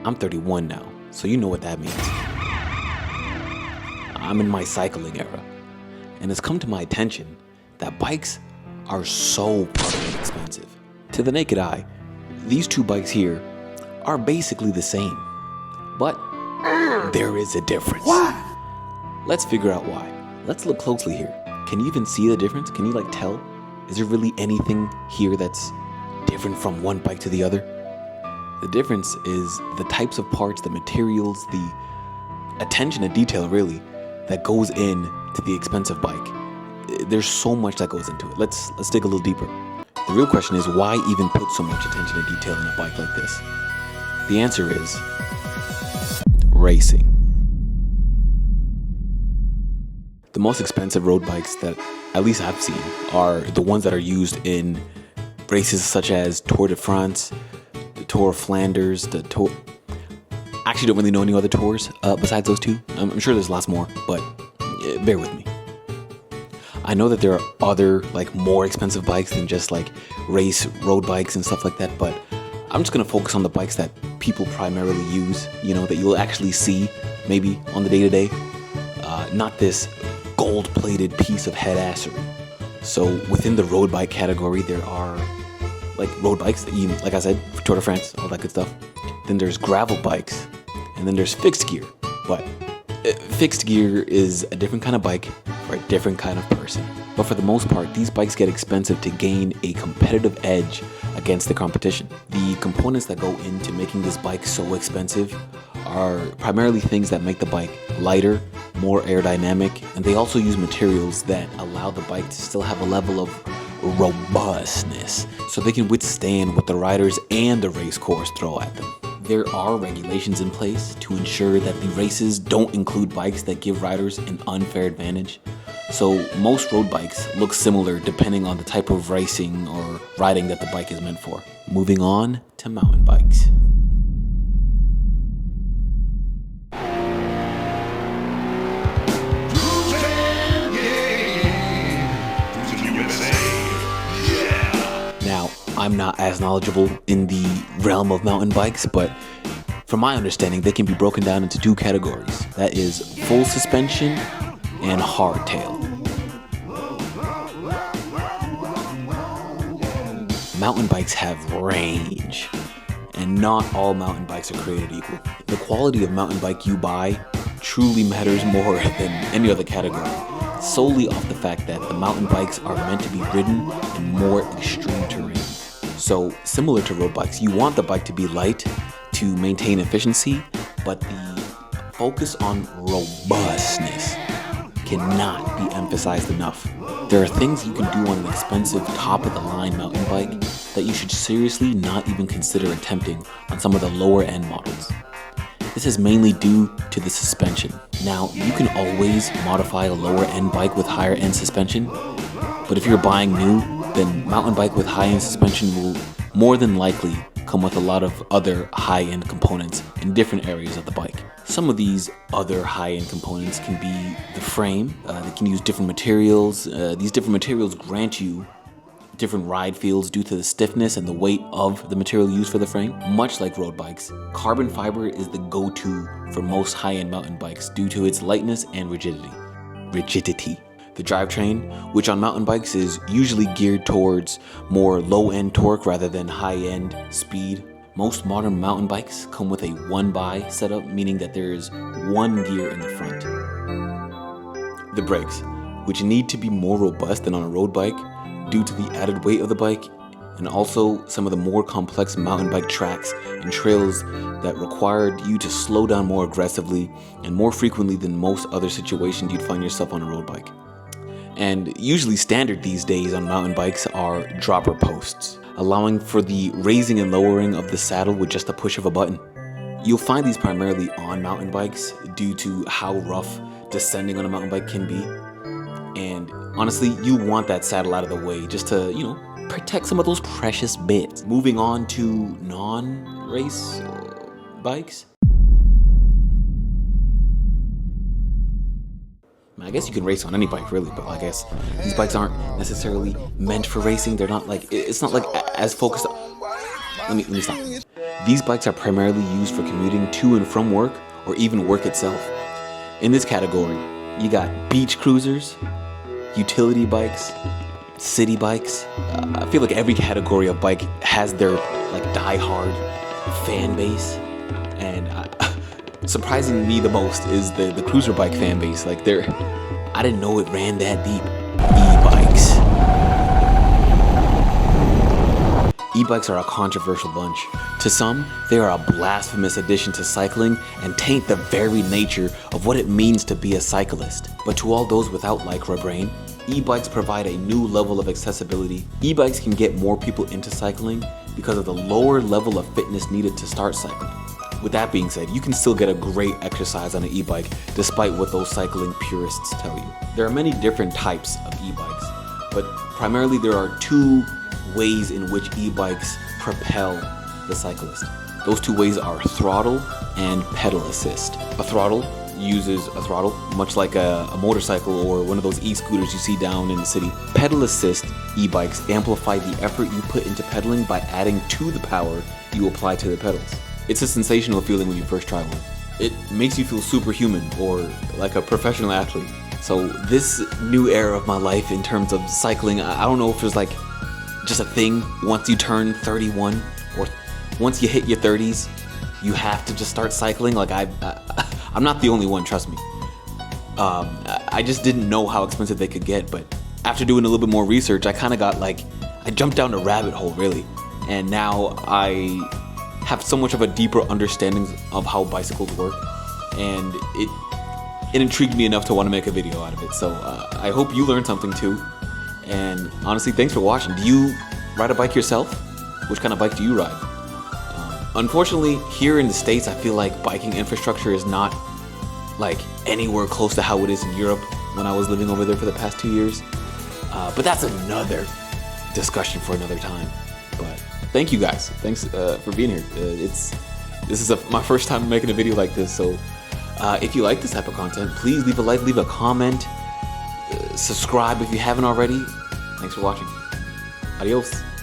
I'm 31 now, so you know what that means. I'm in my cycling era, and it's come to my attention that bikes are so fucking expensive. To the naked eye, these two bikes here are basically the same, but there is a difference. What? Let's figure out why. Let's look closely here. Can you even see the difference? Can you tell? Is there really anything here that's different from one bike to the other? The difference is the types of parts, the materials, the attention to detail really that goes in to the expensive bike. There's so much that goes into it. Let's dig a little deeper. The real question is, why even put so much attention to detail in a bike like this? The answer is racing. The most expensive road bikes that at least I've seen are the ones that are used in races such as Tour de France, the Tour of Flanders, the Tour... I actually don't really know any other tours besides those two. I'm sure there's lots more, but bear with me. I know that there are other more expensive bikes than just race road bikes and stuff like that, but I'm just gonna focus on the bikes that people primarily use, that you'll actually see maybe on the day-to-day, not this gold-plated piece of headassery. So within the road bike category, there are road bikes that you, like I said, for Tour de France, all that good stuff. Then there's gravel bikes, and then there's fixed gear. But fixed gear is a different kind of bike for a different kind of person. But for the most part, these bikes get expensive to gain a competitive edge against the competition. The components that go into making this bike so expensive are primarily things that make the bike lighter, more aerodynamic, and they also use materials that allow the bike to still have a level of robustness, so they can withstand what the riders and the race course throw at them. There are regulations in place to ensure that the races don't include bikes that give riders an unfair advantage. So most road bikes look similar depending on the type of racing or riding that the bike is meant for. Moving on to mountain bikes. Now, I'm not as knowledgeable in the realm of mountain bikes, but from my understanding, they can be broken down into two categories. That is full suspension and hardtail. Mountain bikes have range, and not all mountain bikes are created equal. The quality of mountain bike you buy truly matters more than any other category, solely off the fact that the mountain bikes are meant to be ridden in more extreme terrain. So similar to road bikes, you want the bike to be light to maintain efficiency, but the focus on robustness cannot be emphasized enough. There are things you can do on an expensive top-of-the-line mountain bike that you should seriously not even consider attempting on some of the lower-end models. This is mainly due to the suspension. Now, you can always modify a lower-end bike with higher-end suspension, but if you're buying new, then mountain bike with high-end suspension will more than likely come with a lot of other high-end components in different areas of the bike. Some of these other high-end components can be the frame. They can use different materials. These different materials grant you different ride feels due to the stiffness and the weight of the material used for the frame. Much like road bikes, carbon fiber is the go-to for most high-end mountain bikes due to its lightness and rigidity. The drivetrain, which on mountain bikes is usually geared towards more low-end torque rather than high-end speed. Most modern mountain bikes come with a 1x setup, meaning that there is one gear in the front. The brakes, which need to be more robust than on a road bike due to the added weight of the bike, and also some of the more complex mountain bike tracks and trails that required you to slow down more aggressively and more frequently than most other situations you'd find yourself on a road bike. And usually standard these days on mountain bikes are dropper posts, allowing for the raising and lowering of the saddle with just a push of a button. You'll find these primarily on mountain bikes due to how rough descending on a mountain bike can be. And honestly, you want that saddle out of the way just to, protect some of those precious bits. Moving on to non-race bikes. I guess you can race on any bike really, but I guess these bikes aren't necessarily meant for racing. They're not it's not as focused. Let me stop. These bikes are primarily used for commuting to and from work or even work itself. In this category, you got beach cruisers, utility bikes, city bikes. I feel like every category of bike has their die-hard fan base, and surprising me the most is the cruiser bike fan base. I didn't know it ran that deep. E-bikes. E-bikes are a controversial bunch. To some, they are a blasphemous addition to cycling and taint the very nature of what it means to be a cyclist. But to all those without Lycra brain, e-bikes provide a new level of accessibility. E-bikes can get more people into cycling because of the lower level of fitness needed to start cycling. With that being said, you can still get a great exercise on an e-bike despite what those cycling purists tell you. There are many different types of e-bikes, but primarily there are two ways in which e-bikes propel the cyclist. Those two ways are throttle and pedal assist. A throttle uses a throttle, much like a motorcycle or one of those e-scooters you see down in the city. Pedal assist e-bikes amplify the effort you put into pedaling by adding to the power you apply to the pedals. It's a sensational feeling when you first try one. It makes you feel superhuman or like a professional athlete. So this new era of my life in terms of cycling, I don't know if it's just a thing once you turn 31 or once you hit your 30s, you have to just start cycling. I'm not the only one, trust me. I just didn't know how expensive they could get, but after doing a little bit more research, I kind of got I jumped down a rabbit hole really, and now I have so much of a deeper understanding of how bicycles work, and it intrigued me enough to want to make a video out of it. So I hope you learned something too, and honestly, thanks for watching. Do you ride a bike yourself? Which kind of bike do you ride? Unfortunately, here in the States, I feel like biking infrastructure is not anywhere close to how it is in Europe when I was living over there for the past 2 years. But that's another discussion for another time. But thank you guys. Thanks for being here. This is my first time making a video like this. So if you like this type of content, please leave a like, leave a comment, subscribe if you haven't already. Thanks for watching. Adios.